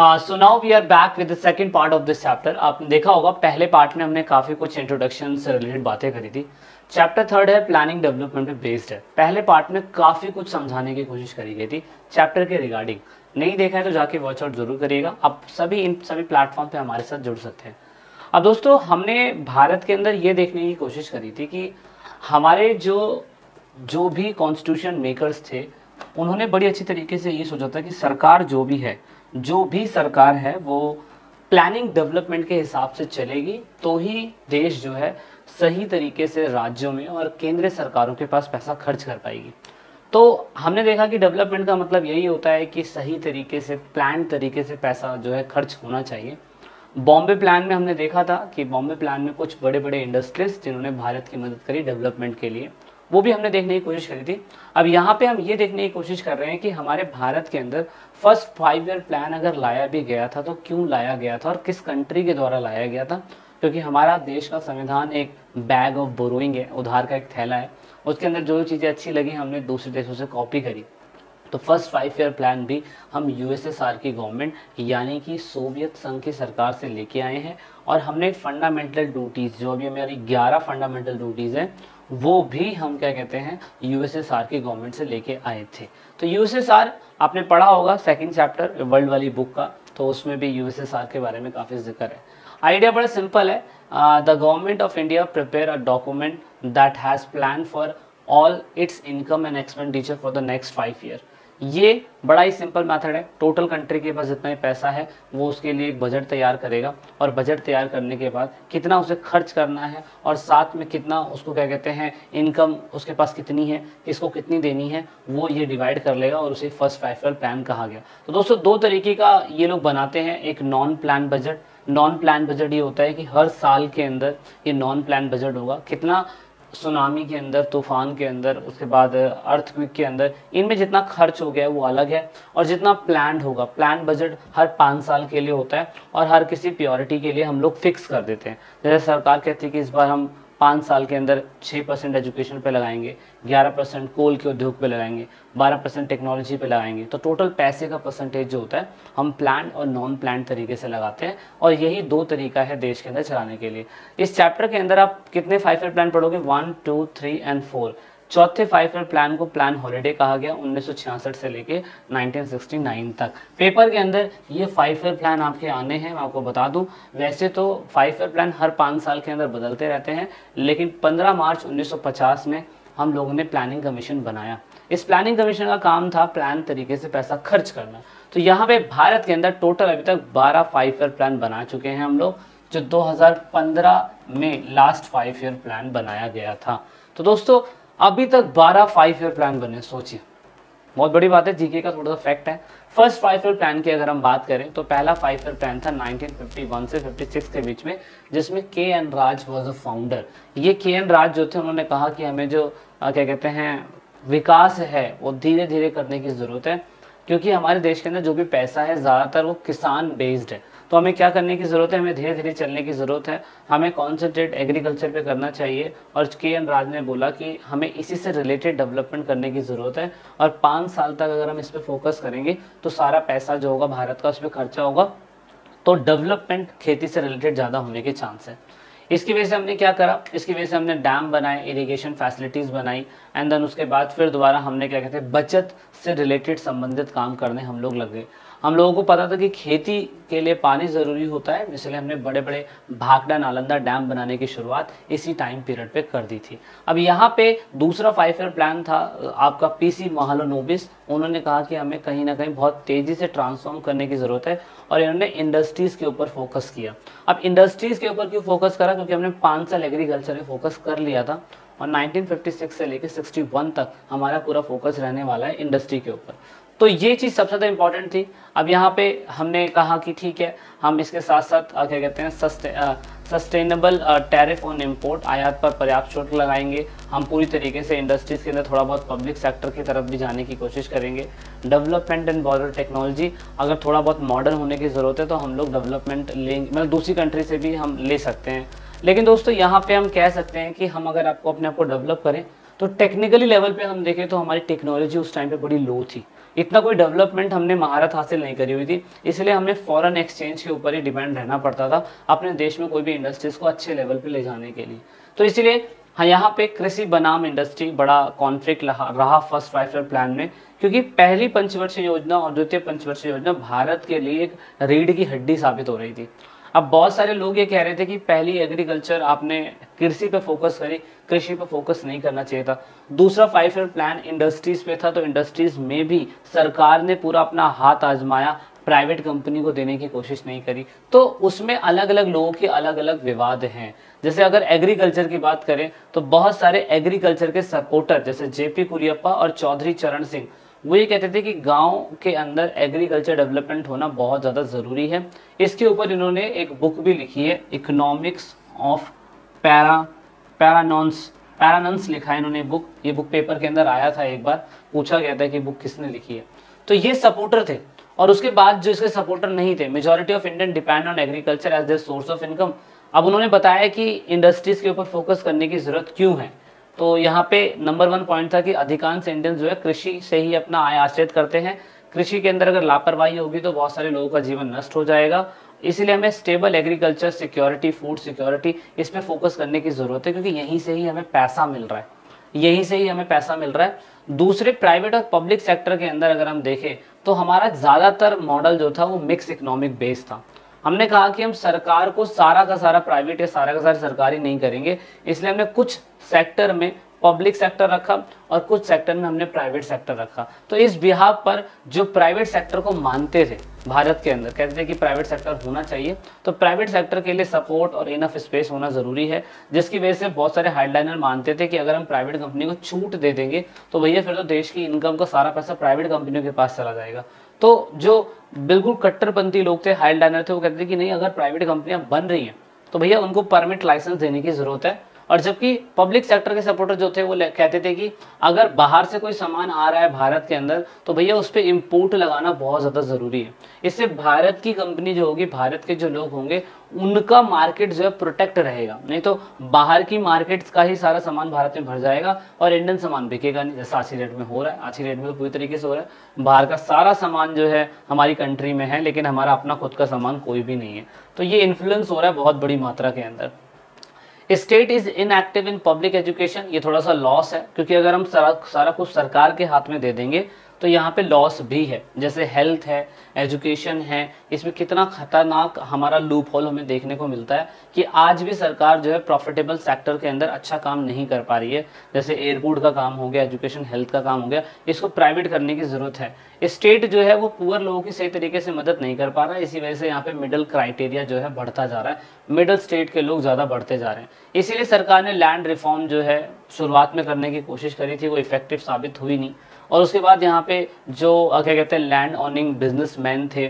So now we are back with the second part of this chapter. आपने देखा होगा पहले पार्ट में हमने काफ़ी कुछ इंट्रोडक्शन से रिलेटेड बातें करी थी। चैप्टर थर्ड है प्लानिंग डेवलपमेंट पे बेस्ड है। पहले पार्ट में काफ़ी कुछ समझाने की कोशिश करी गई थी चैप्टर के रिगार्डिंग। नहीं देखा है तो जाके वॉच आउट जरूर करिएगा। आप सभी इन सभी प्लेटफॉर्म पे हमारे साथ जुड़ सकते हैं। अब दोस्तों हमने भारत के अंदर ये देखने की कोशिश करी थी कि हमारे जो भी कॉन्स्टिट्यूशन मेकर्स थे उन्होंने बड़ी अच्छी तरीके से ये सोचा था कि सरकार जो भी सरकार है वो प्लानिंग डेवलपमेंट के हिसाब से चलेगी तो ही देश जो है सही तरीके से राज्यों में और केंद्रीय सरकारों के पास पैसा खर्च कर पाएगी। तो हमने देखा कि डेवलपमेंट का मतलब यही होता है कि सही तरीके से प्लान तरीके से पैसा जो है खर्च होना चाहिए। बॉम्बे प्लान में हमने देखा था कि बॉम्बे प्लान में कुछ बड़े बड़े इंडस्ट्रीज जिन्होंने भारत की मदद करी डेवलपमेंट के लिए, वो भी हमने देखने की कोशिश करी थी। अब यहाँ पे हम ये देखने की कोशिश कर रहे हैं कि हमारे भारत के अंदर फर्स्ट 5 ईयर प्लान अगर लाया भी गया था तो क्यों लाया गया था और किस कंट्री के द्वारा लाया गया था। क्योंकि हमारा देश का संविधान एक बैग ऑफ बोरोइंग है, उधार का एक थैला है। उसके अंदर जो चीज़ें अच्छी लगी हमने दूसरे देशों से कॉपी करी। तो फर्स्ट 5 ईयर प्लान भी हम यूएसएसआर की गवर्नमेंट यानी कि सोवियत संघ की सरकार से लेके आए हैं और हमने फंडामेंटल ड्यूटीज़ जो अभी हमारी 11 फंडामेंटल ड्यूटीज़ हैं वो भी हम क्या कहते हैं यूएसएसआर की गवर्नमेंट से लेके आए थे। तो यूएसएसआर आपने पढ़ा होगा सेकंड चैप्टर वर्ल्ड वाली बुक का, तो उसमें भी यूएसएसआर के बारे में काफ़ी जिक्र है। आइडिया बड़ा सिंपल है। The government of India prepare a document that has plan for all it's income and expenditure for the next 5 year. ये बड़ा ही सिंपल मेथड है। टोटल कंट्री के पास जितना ही पैसा है वो उसके लिए एक बजट तैयार करेगा और बजट तैयार करने के बाद कितना उसे खर्च करना है और साथ में कितना उसको क्या कहते हैं इनकम उसके पास कितनी है, किसको कितनी देनी है, वो ये डिवाइड कर लेगा और उसे फर्स्ट 5 ईयर प्लान कहा गया। तो दोस्तों दो तरीके का ये लोग बनाते हैं। एक non plan budget. Non plan budget ये होता है कि हर साल के अंदर ये नॉन प्लान बजट होगा, कितना सुनामी के अंदर, तूफान के अंदर, उसके बाद अर्थक्वेक के अंदर, इनमें जितना खर्च हो गया है वो अलग है और जितना प्लान्ड होगा। प्लान बजट हर 5 साल के लिए होता है और हर किसी प्योरिटी के लिए हम लोग फिक्स कर देते हैं। जैसे सरकार कहती है कि इस बार हम 5 साल के अंदर 6% एजुकेशन पे लगाएंगे, 11% कोल के उद्योग पे लगाएंगे, 12% टेक्नोलॉजी पे लगाएंगे। तो टोटल पैसे का परसेंटेज जो होता है हम प्लान और नॉन प्लान तरीके से लगाते हैं और यही दो तरीका है देश के अंदर चलाने के लिए। इस चैप्टर के अंदर आप कितने 5 ईयर प्लान पढ़ोगे? 1, 2, 3 एंड 4। चौथे 5 ईयर प्लान को प्लान हॉलिडे कहा गया 1966 से लेके 1969 तक। पेपर के अंदर ये 5 ईयर प्लान आपके आने हैं। मैं आपको बता दूं वैसे तो 5 ईयर प्लान हर 5 साल के अंदर बदलते रहते हैं, लेकिन 15 मार्च 1950 में हम लोगों ने प्लानिंग कमीशन बनाया। इस प्लानिंग कमीशन का काम था प्लान तरीके से पैसा खर्च करना। तो यहाँ पे भारत के अंदर टोटल अभी तक 12 5 ईयर प्लान बना चुके हैं हम लोग, जो 2015 में लास्ट 5 ईयर प्लान बनाया गया था। तो दोस्तों अभी तक 12 5 ईयर प्लान बने, सोचिए बहुत बड़ी बात है। जीके का थोड़ा सा फैक्ट है। फर्स्ट 5 ईयर प्लान की अगर हम बात करें तो पहला 5 ईयर प्लान था 1951 से 56 के बीच में, जिसमें K N Raj was a founder. ये के एन राज जो थे उन्होंने कहा कि हमें जो क्या कहते हैं विकास है वो धीरे धीरे करने की ज़रूरत है, क्योंकि हमारे देश के अंदर जो भी पैसा है ज़्यादातर वो किसान बेस्ड है। तो हमें क्या करने की ज़रूरत है? हमें धीरे धीरे चलने की ज़रूरत है। हमें कॉन्सेंट्रेट एग्रीकल्चर पे करना चाहिए। और के एन राज ने बोला कि हमें इसी से रिलेटेड डेवलपमेंट करने की ज़रूरत है और 5 साल तक अगर हम इस पर फोकस करेंगे तो सारा पैसा जो होगा भारत का उस पर खर्चा होगा, तो डेवलपमेंट खेती से रिलेटेड ज़्यादा होने के चांस है। इसकी वजह से हमने क्या करा? इसकी वजह से हमने डैम बनाए, इरिगेशन फैसिलिटीज़ बनाई एंड देन उसके बाद फिर दोबारा हमने क्या कहते हैं बचत से रिलेटेड संबंधित काम करने हम लोग लग गए। हम लोगों को पता था कि खेती के लिए पानी ज़रूरी होता है, इसलिए हमने बड़े बड़े भाखड़ा नालंदा डैम बनाने की शुरुआत इसी टाइम पीरियड पे कर दी थी। अब यहाँ पे दूसरा 5 ईयर प्लान था आपका पीसी महालनोबिस। उन्होंने कहा कि हमें कहीं ना कहीं बहुत तेज़ी से ट्रांसफॉर्म करने की ज़रूरत है और इन्होंने इंडस्ट्रीज़ के ऊपर फोकस किया। अब इंडस्ट्रीज़ के ऊपर क्यों फोकस करा? क्योंकि हमने 5 साल एग्रीकल्चर में फोकस कर लिया था और 1956 से लेकर 61 तक हमारा पूरा फोकस रहने वाला है इंडस्ट्री के ऊपर। तो ये चीज़ सबसे ज़्यादा इंपॉर्टेंट थी। अब यहाँ पे हमने कहा कि ठीक है हम इसके साथ साथ क्या कहते हैं सस्टेनेबल टैरिफ ऑन इम्पोर्ट, आयात पर पर्याप्त शुल्क लगाएंगे। हम पूरी तरीके से इंडस्ट्रीज़ के अंदर थोड़ा बहुत पब्लिक सेक्टर की तरफ भी जाने की कोशिश करेंगे। डेवलपमेंट एंड बॉर्डर टेक्नोलॉजी, अगर थोड़ा बहुत मॉडर्न होने की ज़रूरत है तो हम लोग डेवलपमेंट लेंगे, मतलब दूसरी कंट्री से भी हम ले सकते हैं। लेकिन दोस्तों यहाँ पे हम कह सकते हैं कि हम अगर आपको अपने आप को डेवलप करें तो टेक्निकली लेवल पे हम देखें तो हमारी टेक्नोलॉजी उस टाइम पे बड़ी लो थी, इतना कोई डेवलपमेंट हमने महारत हासिल नहीं करी हुई थी, इसलिए हमें फॉरेन एक्सचेंज के ऊपर ही डिपेंड रहना पड़ता था अपने देश में कोई भी इंडस्ट्रीज को अच्छे लेवल पे ले जाने के लिए। तो इसलिए हाँ, यहाँ पे कृषि बनाम इंडस्ट्री बड़ा कॉन्फ्लिक्ट रहा फर्स्ट 5 ईयर प्लान में, क्योंकि पहली पंचवर्षीय योजना और द्वितीय पंचवर्षीय योजना भारत के लिए एक रीढ़ की हड्डी साबित हो रही थी। अब बहुत सारे लोग ये कह रहे थे कि पहली एग्रीकल्चर आपने कृषि पे फोकस करी, कृषि पे फोकस नहीं करना चाहिए था। दूसरा 5 ईयर प्लान इंडस्ट्रीज पे था, तो इंडस्ट्रीज में भी सरकार ने पूरा अपना हाथ आजमाया, प्राइवेट कंपनी को देने की कोशिश नहीं करी। तो उसमें अलग अलग लोगों के अलग अलग विवाद हैं। जैसे अगर एग्रीकल्चर की बात करें तो बहुत सारे एग्रीकल्चर के सपोर्टर जैसे जेपी कुरियप्पा और चौधरी चरण सिंह, वो ये कहते थे कि गांव के अंदर एग्रीकल्चर डेवलपमेंट होना बहुत ज़्यादा ज़रूरी है। इसके ऊपर इन्होंने एक बुक भी लिखी है, इकोनॉमिक्स ऑफ पैरानॉन्स लिखा है इन्होंने बुक। ये बुक पेपर के अंदर आया था, एक बार पूछा गया था कि बुक किसने लिखी है। तो ये सपोर्टर थे, और उसके बाद जो इसके सपोर्टर नहीं थे, majority of Indian depend on agriculture as their source of income. अब उन्होंने बताया कि इंडस्ट्रीज के ऊपर फोकस करने की जरूरत क्यों है। तो यहाँ पे नंबर 1 पॉइंट था कि अधिकांश इंडियन जो है कृषि से ही अपना आय आश्रित करते हैं। कृषि के अंदर अगर लापरवाही होगी तो बहुत सारे लोगों का जीवन नष्ट हो जाएगा। इसीलिए हमें stable agriculture security, food security, इस पे फोकस करने की जरूरत है, क्योंकि यहीं से ही हमें पैसा मिल रहा है, यहीं से ही हमें पैसा मिल रहा है। दूसरे प्राइवेट और पब्लिक सेक्टर के अंदर अगर हम देखें तो हमारा ज्यादातर मॉडल जो था वो मिक्स इकोनॉमिक बेस था। हमने कहा कि हम सरकार को सारा का सारा प्राइवेट या सारा का सारा सरकारी नहीं करेंगे, इसलिए हमने कुछ सेक्टर में पब्लिक सेक्टर रखा और कुछ सेक्टर में हमने प्राइवेट सेक्टर रखा। तो इस बिहाफ पर जो प्राइवेट सेक्टर को मानते थे भारत के अंदर, कहते थे कि प्राइवेट सेक्टर होना चाहिए, तो प्राइवेट सेक्टर के लिए सपोर्ट और इनफ स्पेस होना जरूरी है, जिसकी वजह से बहुत सारे हेडलाइनर मानते थे कि अगर हम प्राइवेट कंपनी को छूट दे देंगे तो भैया फिर तो देश की इनकम का सारा पैसा प्राइवेट कंपनियों के पास चला जाएगा। तो जो बिल्कुल कट्टरपंथी लोग थे, हेडलाइनर थे, वो कहते थे कि नहीं, अगर प्राइवेट कंपनियां बन रही हैं तो भैया उनको परमिट लाइसेंस देने की जरूरत है। और जबकि पब्लिक सेक्टर के सपोर्टर जो थे वो कहते थे कि अगर बाहर से कोई सामान आ रहा है भारत के अंदर तो भैया उस पर इम्पोर्ट लगाना बहुत ज़्यादा ज़रूरी है। इससे भारत की कंपनी जो होगी, भारत के जो लोग होंगे, उनका मार्केट जो है प्रोटेक्ट रहेगा। नहीं तो बाहर की मार्केट्स का ही सारा सामान भारत में भर जाएगा और इंडियन सामान बिकेगा नहीं, जैसा आज की डेट में हो रहा है। आज की डेट में तो पूरी तरीके से हो रहा है, बाहर का सारा सामान जो है हमारी कंट्री में है, लेकिन हमारा अपना खुद का सामान कोई भी नहीं है। तो ये इन्फ्लुएंस हो रहा है बहुत बड़ी मात्रा के अंदर। State is inactive in public education, ये थोड़ा सा लॉस है, क्योंकि अगर हम सारा कुछ सरकार के हाथ में दे देंगे तो यहाँ पे लॉस भी है। जैसे हेल्थ है, एजुकेशन है, इसमें कितना खतरनाक हमारा लूप होल हमें देखने को मिलता है कि आज भी सरकार जो है प्रॉफिटेबल सेक्टर के अंदर अच्छा काम नहीं कर पा रही है। जैसे एयरपोर्ट का काम हो गया, एजुकेशन हेल्थ का काम हो गया, इसको प्राइवेट करने की जरूरत है। स्टेट जो है वो पुअर लोगों की सही तरीके से मदद नहीं कर पा रहा है, इसी वजह से यहाँ पे मिडिल क्राइटेरिया जो है बढ़ता जा रहा है, मिडिल स्टेट के लोग ज़्यादा बढ़ते जा रहे हैं। इसीलिए सरकार ने लैंड रिफॉर्म जो है शुरुआत में करने की कोशिश करी थी, वो इफेक्टिव साबित हुई नहीं। और उसके बाद यहाँ पे जो क्या कहते हैं लैंड ओनिंग बिजनेसमैन थे,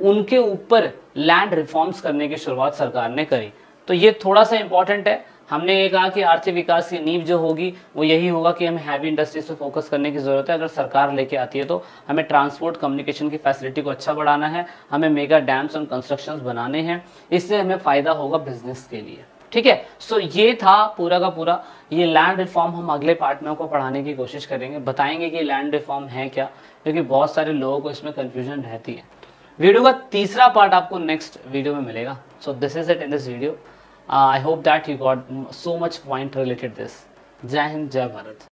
उनके ऊपर लैंड रिफॉर्म्स करने की शुरुआत सरकार ने करी। तो ये थोड़ा सा इंपॉर्टेंट है। हमने ये कहा कि आर्थिक विकास की नींव जो होगी वो यही होगा कि हमें हैवी इंडस्ट्रीज पे फोकस करने की जरूरत है। अगर सरकार लेके आती है तो हमें ट्रांसपोर्ट कम्युनिकेशन की फैसिलिटी को अच्छा बढ़ाना है, हमें मेगा डैम्स और कंस्ट्रक्शंस बनाने हैं, इससे हमें फायदा होगा बिजनेस के लिए। ठीक है, सो ये था पूरा का पूरा। ये लैंड रिफॉर्म हम अगले पार्ट में आपको पढ़ाने की कोशिश करेंगे, बताएंगे कि लैंड रिफॉर्म है क्या, क्योंकि बहुत सारे लोगों को इसमें कंफ्यूजन रहती है। वीडियो का तीसरा पार्ट आपको नेक्स्ट वीडियो में मिलेगा। So this is it in this video. I hope that you got so much point related this. जय हिंद, जय भारत।